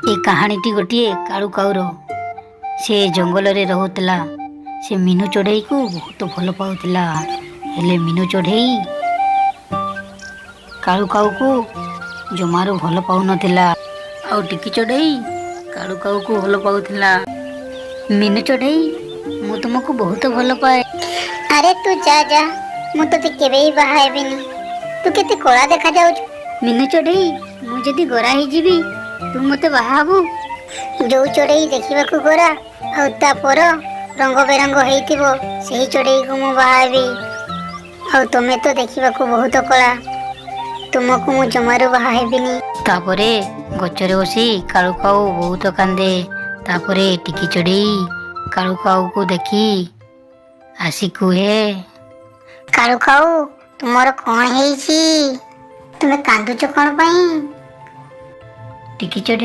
ए कहानीटी गोटे काळू काऊर से जंगल रे रहुतला। से मीनू चढ़ई को बहुत भल पाउतला। हेले मीनू चढ़ई काळू काऊ को जमारू भल पाउ नथिला। आउ टिकी चढ़ई काळू काऊ को भल पाउतला। मीनू चढ़ई मु तुमको बहुत भल पाए। अरे तू जा जा, मु तो केबे ही बाहा हेबिनी। तू केते कोला देखा जाउछ। मीनू चढ़ई मु जदी गोरा ही जीवी तू मते बाहा हबु। जो चढ़ई देखिबा को गोरा आ ता पर रंग बेरंग हेइतिबो सेही चढ़ई को मु बाहा हेबी। आ तुमे तो देखिबा को बहुत कोला, तुमको मु जमारू बाहा हेबिनी। तापरे गचरे बसी काळू काऊ बहुत कांदे। तापरे टिकी चढ़ई काळू काऊ को देखी आसी कुहे, काळू काऊ तुमर कोन हेइछि? तुमे कांदुछ कोन पई? टिकी चढ़ई